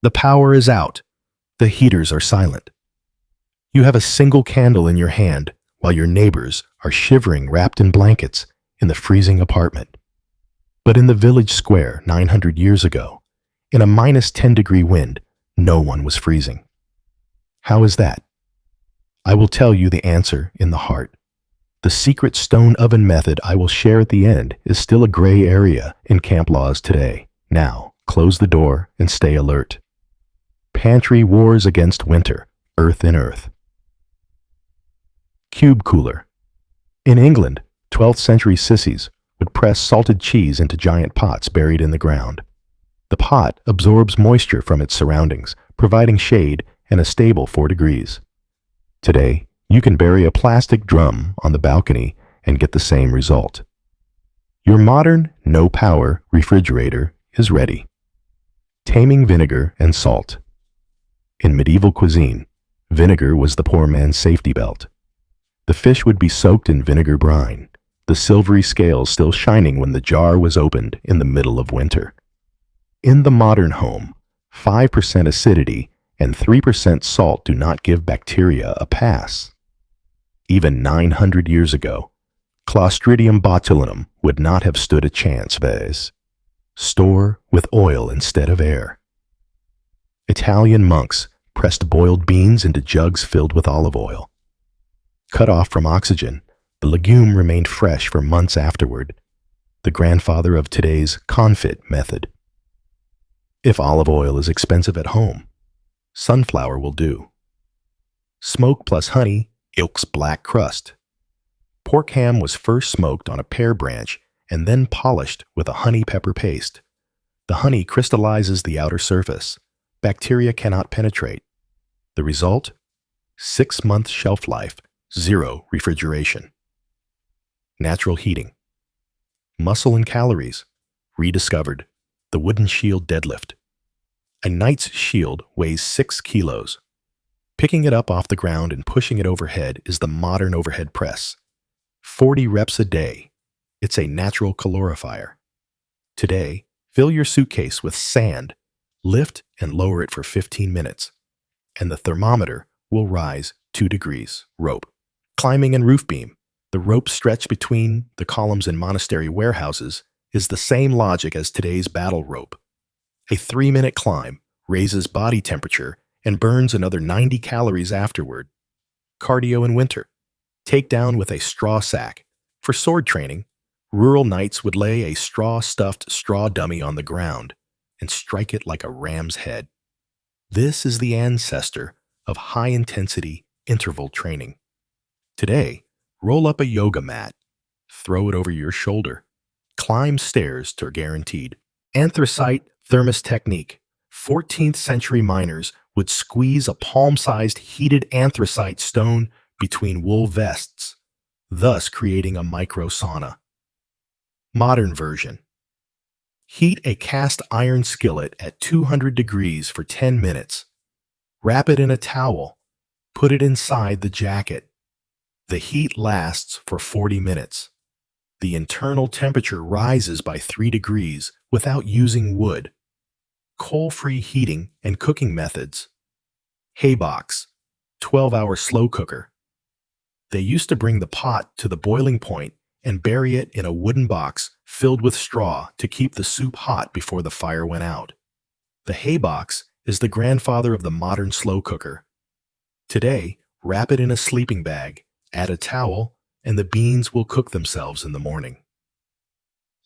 The power is out. The heaters are silent. You have a single candle in your hand while your neighbors are shivering wrapped in blankets in the freezing apartment. But in the village square 900 years ago, in a minus 10-degree wind, no one was freezing. How is that? I will tell you the answer in the heart. The secret stone oven method I will share at the end is still a gray area in camp laws today. Now, close the door and stay alert. Pantry wars against winter, earth in earth. Cube cooler. In England, 12th century sissies would press salted cheese into giant pots buried in the ground. The pot absorbs moisture from its surroundings, providing shade and a stable 4 degrees. Today, you can bury a plastic drum on the balcony and get the same result. Your modern, no-power refrigerator is ready. Taming vinegar and salt. In medieval cuisine, vinegar was the poor man's safety belt. The fish would be soaked in vinegar brine, the silvery scales still shining when the jar was opened in the middle of winter. In the modern home, 5% acidity and 3% salt do not give bacteria a pass. Even 900 years ago, Clostridium botulinum would not have stood a chance. Store with oil instead of air. Italian monks pressed boiled beans into jugs filled with olive oil. Cut off from oxygen, the legume remained fresh for months afterward, the grandfather of today's confit method. If olive oil is expensive at home, sunflower will do. Smoke plus honey ilks black crust. Pork ham was first smoked on a pear branch and then polished with a honey pepper paste. The honey crystallizes the outer surface. Bacteria cannot penetrate. The result? 6-month shelf life, 0 refrigeration. Natural heating. Muscle and calories. Rediscovered. The wooden shield deadlift. A knight's shield weighs 6 kilos. Picking it up off the ground and pushing it overhead is the modern overhead press. 40 reps a day. It's a natural calorifier. Today, fill your suitcase with sand, lift and lower it for 15 minutes, and the thermometer will rise 2 degrees. Rope. Climbing and roof beam. The rope stretched between the columns in monastery warehouses is the same logic as today's battle rope. A 3-minute climb raises body temperature and burns another 90 calories afterward. Cardio in winter. Takedown with a straw sack. For sword training, rural knights would lay a straw-stuffed straw dummy on the ground and strike it like a ram's head. This is the ancestor of high-intensity interval training. Today, roll up a yoga mat, throw it over your shoulder, climb stairs to guaranteed. Anthracite thermos technique. 14th century miners would squeeze a palm-sized heated anthracite stone between wool vests, thus creating a micro sauna. Modern version. Heat a cast iron skillet at 200 degrees for 10 minutes. Wrap it in a towel. Put it inside the jacket. The heat lasts for 40 minutes. The internal temperature rises by 3 degrees without using wood. Coal-free heating and cooking methods. Hay box, 12-hour slow cooker. They used to bring the pot to the boiling point and bury it in a wooden box filled with straw to keep the soup hot before the fire went out. The hay box is the grandfather of the modern slow cooker. Today, wrap it in a sleeping bag, add a towel, and the beans will cook themselves in the morning.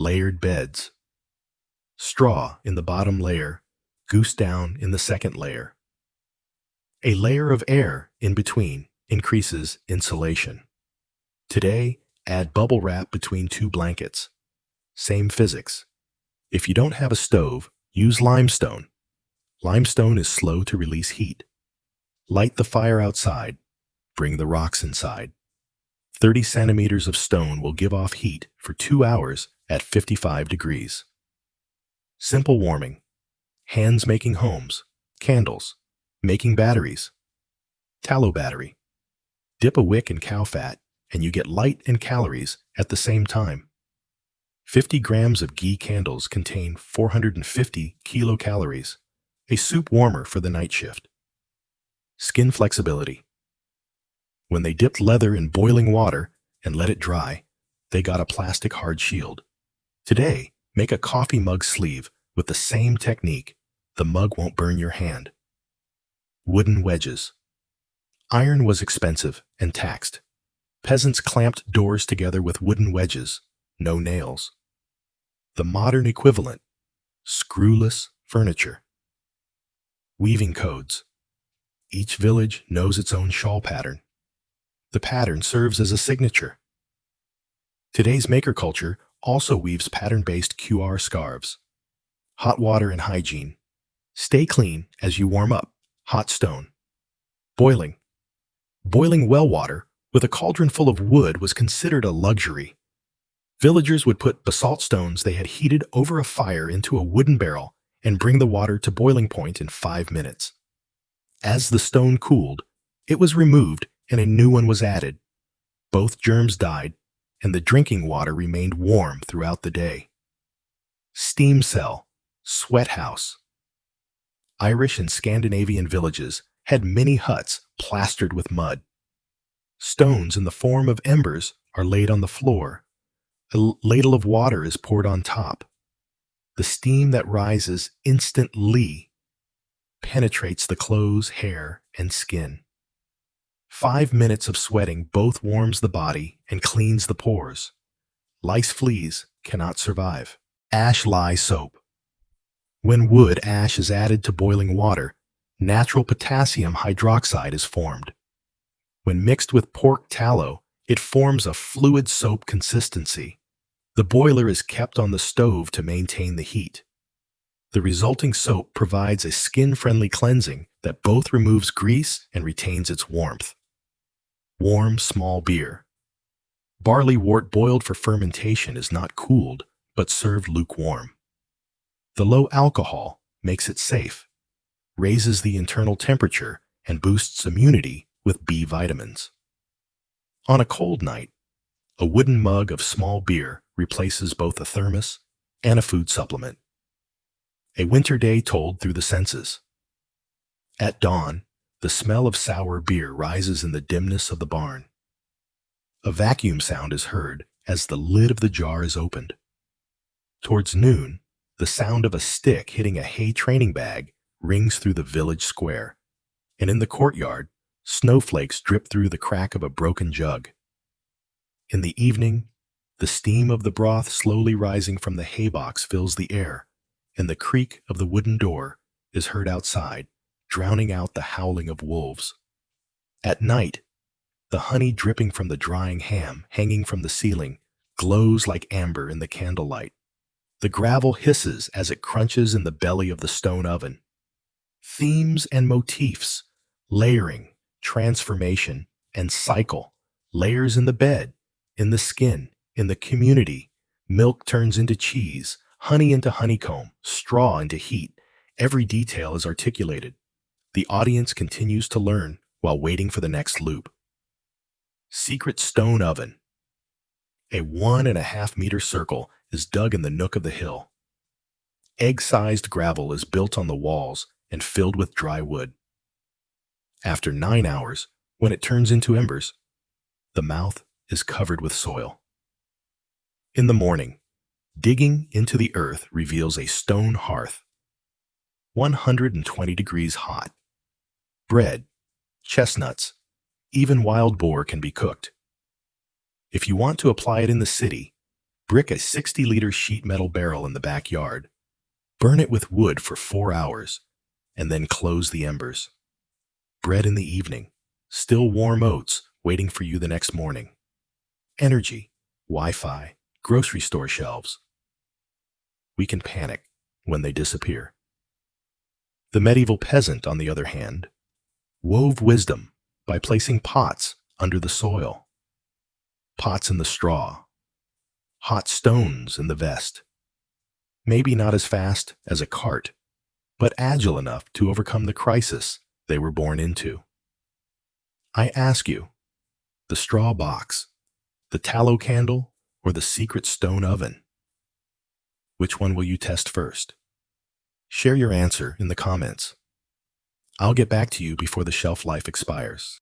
Layered beds. Straw in the bottom layer, goose down in the second layer. A layer of air in between increases insulation. Today, add bubble wrap between 2 blankets. Same physics. If you don't have a stove, use limestone. Limestone is slow to release heat. Light the fire outside. Bring the rocks inside. 30 centimeters of stone will give off heat for 2 hours at 55 degrees. Simple warming. Hands making homes. Candles. Making batteries. Tallow battery. Dip a wick in cow fat and you get light and calories at the same time. 50 grams of ghee candles contain 450 kilocalories. A soup warmer for the night shift. Skin flexibility. When they dipped leather in boiling water and let it dry, they got a plastic hard shield. Today, make a coffee mug sleeve with the same technique. The mug won't burn your hand. Wooden wedges. Iron was expensive and taxed. Peasants clamped doors together with wooden wedges, no nails. The modern equivalent, screwless furniture. Weaving codes. Each village knows its own shawl pattern. The pattern serves as a signature. Today's maker culture also weaves pattern-based QR scarves. Hot water and hygiene. Stay clean as you warm up. Hot stone. Boiling. Boiling well water with a cauldron full of wood was considered a luxury. Villagers would put basalt stones they had heated over a fire into a wooden barrel and bring the water to boiling point in 5 minutes. As the stone cooled, it was removed and a new one was added. Both germs died, and the drinking water remained warm throughout the day. Steam cell, sweat house. Irish and Scandinavian villages had many huts plastered with mud. Stones in the form of embers are laid on the floor. A ladle of water is poured on top. The steam that rises instantly penetrates the clothes, hair, and skin. 5 minutes of sweating both warms the body and cleans the pores. Lice fleas cannot survive. Ash lye soap. When wood ash is added to boiling water, natural potassium hydroxide is formed. When mixed with pork tallow, it forms a fluid soap consistency. The boiler is kept on the stove to maintain the heat. The resulting soap provides a skin-friendly cleansing that both removes grease and retains its warmth. Warm, small beer. Barley wort boiled for fermentation is not cooled, but served lukewarm. The low alcohol makes it safe, raises the internal temperature, and boosts immunity with B vitamins. On a cold night, a wooden mug of small beer replaces both a thermos and a food supplement. A winter day told through the senses. At dawn, the smell of sour beer rises in the dimness of the barn. A vacuum sound is heard as the lid of the jar is opened. Towards noon, the sound of a stick hitting a hay training bag rings through the village square, and in the courtyard, snowflakes drip through the crack of a broken jug. In the evening, the steam of the broth slowly rising from the hay box fills the air, and the creak of the wooden door is heard outside, drowning out the howling of wolves. At night, the honey dripping from the drying ham hanging from the ceiling glows like amber in the candlelight. The gravel hisses as it crunches in the belly of the stone oven. Themes and motifs, layering, transformation, and cycle, layers in the bed, in the skin, in the community. Milk turns into cheese, honey into honeycomb, straw into heat. Every detail is articulated. The audience continues to learn while waiting for the next loop. Secret stone oven. A 1.5-meter circle is dug in the nook of the hill. Egg-sized gravel is built on the walls and filled with dry wood. After 9 hours, when it turns into embers, the mouth is covered with soil. In the morning, digging into the earth reveals a stone hearth. 120 degrees hot. Bread, chestnuts, even wild boar can be cooked. If you want to apply it in the city, brick a 60-liter sheet metal barrel in the backyard. Burn it with wood for 4 hours, and then close the embers. Bread in the evening, still warm oats waiting for you the next morning. Energy, Wi-Fi, grocery store shelves. We can panic when they disappear. The medieval peasant, on the other hand, wove wisdom by placing pots under the soil, pots in the straw, hot stones in the vest. Maybe not as fast as a cart, but agile enough to overcome the crisis they were born into. I ask you, the straw box, the tallow candle, or the secret stone oven? Which one will you test first? Share your answer in the comments. I'll get back to you before the shelf life expires.